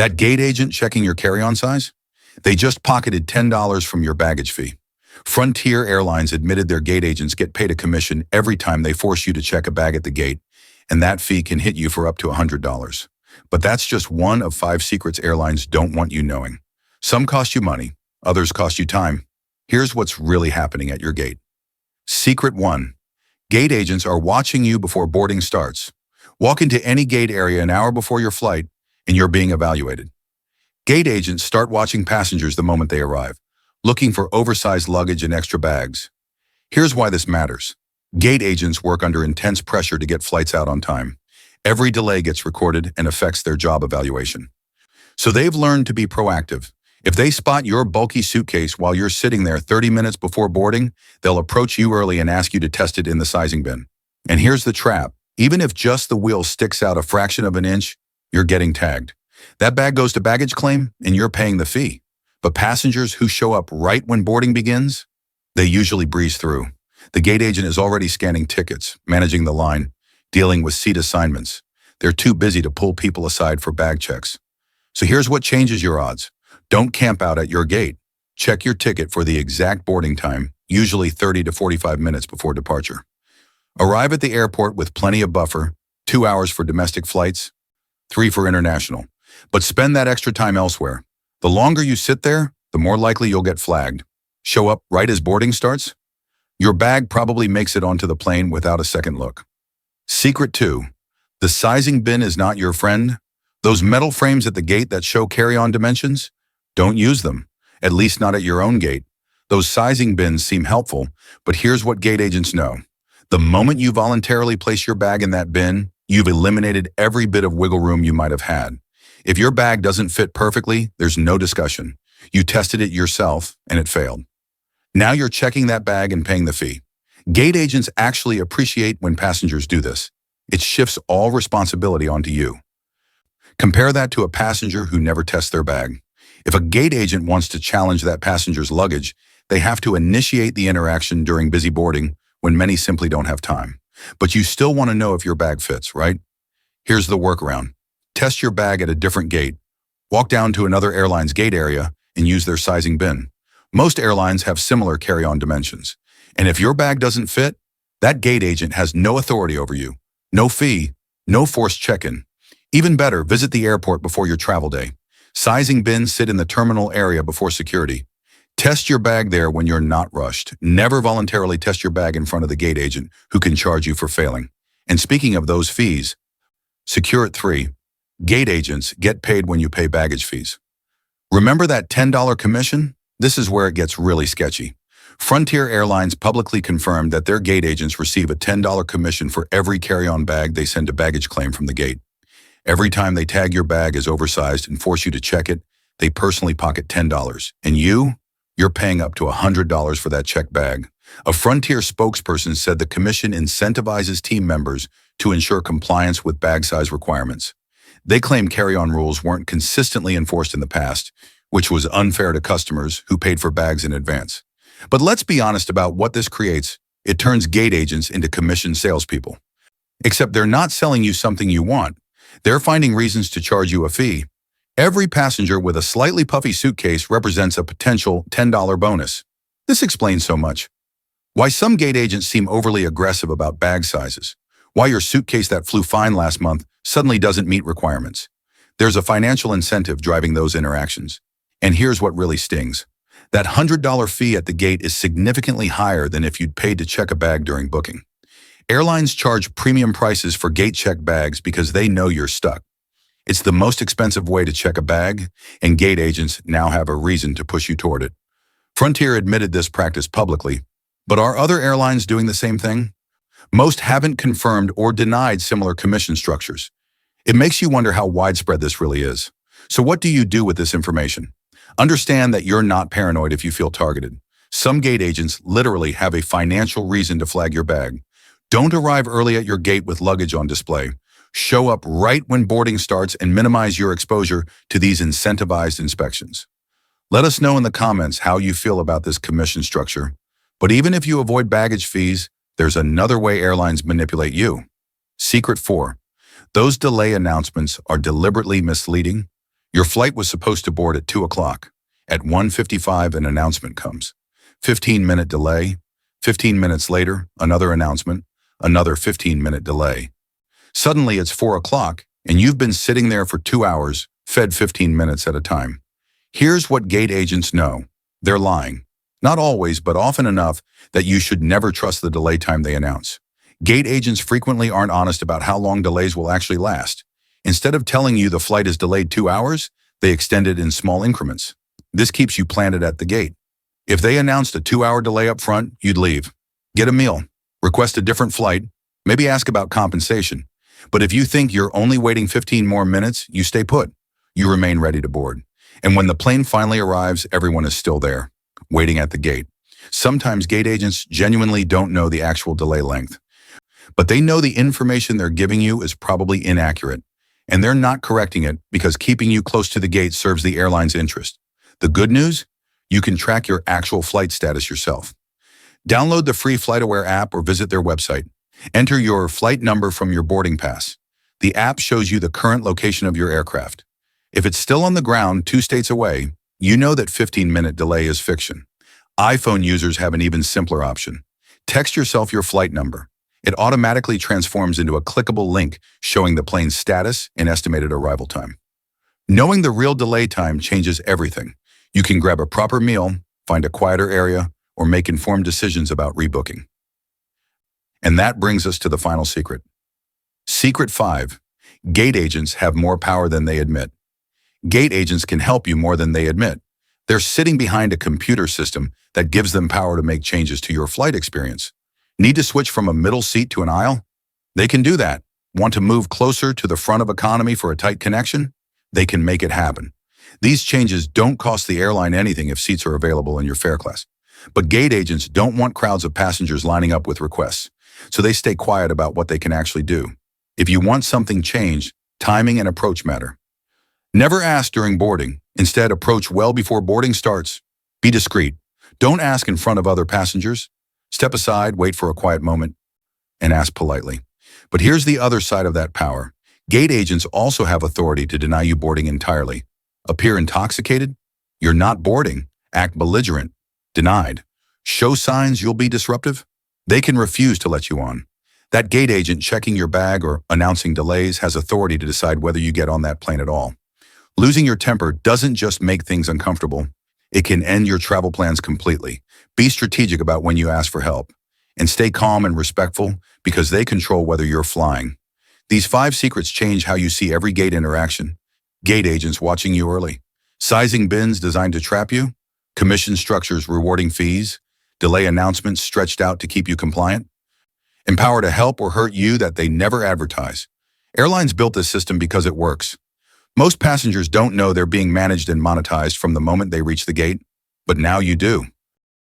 That gate agent checking your carry-on size? They just pocketed $10 from your baggage fee. Frontier Airlines admitted their gate agents get paid a commission every time they force you to check a bag at the gate, and that fee can hit you for up to $100. But that's just one of 5 secrets airlines don't want you knowing. Some cost you money, others cost you time. Here's what's really happening at your gate. Secret 1. Gate agents are watching you before boarding starts. Walk into any gate area an hour before your flight, and you're being evaluated. Gate agents start watching passengers the moment they arrive, looking for oversized luggage and extra bags. Here's why this matters. Gate agents work under intense pressure to get flights out on time. Every delay gets recorded and affects their job evaluation. So they've learned to be proactive. If they spot your bulky suitcase while you're sitting there 30 minutes before boarding, they'll approach you early and ask you to test it in the sizing bin. And here's the trap. Even if just the wheel sticks out a fraction of an inch, you're getting tagged. That bag goes to baggage claim, and you're paying the fee. But passengers who show up right when boarding begins, they usually breeze through. The gate agent is already scanning tickets, managing the line, dealing with seat assignments. They're too busy to pull people aside for bag checks. So here's what changes your odds. Don't camp out at your gate. Check your ticket for the exact boarding time, usually 30 to 45 minutes before departure. Arrive at the airport with plenty of buffer, 2 hours for domestic flights, 3 for international. But spend that extra time elsewhere. The longer you sit there, the more likely you'll get flagged. Show up right as boarding starts? Your bag probably makes it onto the plane without a second look. Secret 2. The sizing bin is not your friend. Those metal frames at the gate that show carry-on dimensions? Don't use them, at least not at your own gate. Those sizing bins seem helpful, but here's what gate agents know. The moment you voluntarily place your bag in that bin, you've eliminated every bit of wiggle room you might have had. If your bag doesn't fit perfectly, there's no discussion. You tested it yourself, and it failed. Now you're checking that bag and paying the fee. Gate agents actually appreciate when passengers do this. It shifts all responsibility onto you. Compare that to a passenger who never tests their bag. If a gate agent wants to challenge that passenger's luggage, they have to initiate the interaction during busy boarding when many simply don't have time. But you still want to know if your bag fits, right? Here's the workaround. Test your bag at a different gate. Walk down to another airline's gate area and use their sizing bin. Most airlines have similar carry-on dimensions. And if your bag doesn't fit, that gate agent has no authority over you. No fee, no forced check-in. Even better, visit the airport before your travel day. Sizing bins sit in the terminal area before security. Test your bag there when you're not rushed. Never voluntarily test your bag in front of the gate agent who can charge you for failing. And speaking of those fees, Secret 3. Gate agents get paid when you pay baggage fees. Remember that $10 commission? This is where it gets really sketchy. Frontier Airlines publicly confirmed that their gate agents receive a $10 commission for every carry-on bag they send to baggage claim from the gate. Every time they tag your bag as oversized and force you to check it, they personally pocket $10. And you're paying up to $100 for that checked bag. A Frontier spokesperson said the commission incentivizes team members to ensure compliance with bag size requirements. They claim carry-on rules weren't consistently enforced in the past, which was unfair to customers who paid for bags in advance. But let's be honest about what this creates. It turns gate agents into commissioned salespeople. Except they're not selling you something you want. They're finding reasons to charge you a fee. Every passenger with a slightly puffy suitcase represents a potential $10 bonus. This explains so much. Why some gate agents seem overly aggressive about bag sizes. Why your suitcase that flew fine last month suddenly doesn't meet requirements. There's a financial incentive driving those interactions. And here's what really stings. That $100 fee at the gate is significantly higher than if you'd paid to check a bag during booking. Airlines charge premium prices for gate-checked bags because they know you're stuck. It's the most expensive way to check a bag, and gate agents now have a reason to push you toward it. Frontier admitted this practice publicly, but are other airlines doing the same thing? Most haven't confirmed or denied similar commission structures. It makes you wonder how widespread this really is. So what do you do with this information? Understand that you're not paranoid if you feel targeted. Some gate agents literally have a financial reason to flag your bag. Don't arrive early at your gate with luggage on display. Show up right when boarding starts and minimize your exposure to these incentivized inspections. Let us know in the comments how you feel about this commission structure. But even if you avoid baggage fees, there's another way airlines manipulate you. Secret 4. Those delay announcements are deliberately misleading. Your flight was supposed to board at 2 o'clock. At 1:55, an announcement comes. 15-minute delay. 15 minutes later, another announcement. Another 15-minute delay. Suddenly, it's 4 o'clock, and you've been sitting there for 2 hours, fed 15 minutes at a time. Here's what gate agents know. They're lying. Not always, but often enough that you should never trust the delay time they announce. Gate agents frequently aren't honest about how long delays will actually last. Instead of telling you the flight is delayed 2 hours, they extend it in small increments. This keeps you planted at the gate. If they announced a 2-hour delay up front, you'd leave. Get a meal. Request a different flight. Maybe ask about compensation. But if you think you're only waiting 15 more minutes, you stay put. You remain ready to board. And when the plane finally arrives, everyone is still there, waiting at the gate. Sometimes gate agents genuinely don't know the actual delay length. But they know the information they're giving you is probably inaccurate. And they're not correcting it because keeping you close to the gate serves the airline's interest. The good news? You can track your actual flight status yourself. Download the free FlightAware app or visit their website. Enter your flight number from your boarding pass. The app shows you the current location of your aircraft. If it's still on the ground 2 states away, you know that 15-minute delay is fiction. iPhone users have an even simpler option. Text yourself your flight number. It automatically transforms into a clickable link showing the plane's status and estimated arrival time. Knowing the real delay time changes everything. You can grab a proper meal, find a quieter area, or make informed decisions about rebooking. And that brings us to the final secret. Secret 5. Gate agents have more power than they admit. Gate agents can help you more than they admit. They're sitting behind a computer system that gives them power to make changes to your flight experience. Need to switch from a middle seat to an aisle? They can do that. Want to move closer to the front of economy for a tight connection? They can make it happen. These changes don't cost the airline anything if seats are available in your fare class. But gate agents don't want crowds of passengers lining up with requests, so they stay quiet about what they can actually do. If you want something changed, timing and approach matter. Never ask during boarding. Instead, approach well before boarding starts. Be discreet. Don't ask in front of other passengers. Step aside, wait for a quiet moment, and ask politely. But here's the other side of that power. Gate agents also have authority to deny you boarding entirely. Appear intoxicated? You're not boarding. Act belligerent. Denied. Show signs you'll be disruptive? They can refuse to let you on. That gate agent checking your bag or announcing delays has authority to decide whether you get on that plane at all. Losing your temper doesn't just make things uncomfortable. It can end your travel plans completely. Be strategic about when you ask for help. And stay calm and respectful because they control whether you're flying. These 5 secrets change how you see every gate interaction. Gate agents watching you early. Sizing bins designed to trap you. Commission structures rewarding fees. Delay announcements stretched out to keep you compliant. And power to help or hurt you that they never advertise. Airlines built this system because it works. Most passengers don't know they're being managed and monetized from the moment they reach the gate, but now you do.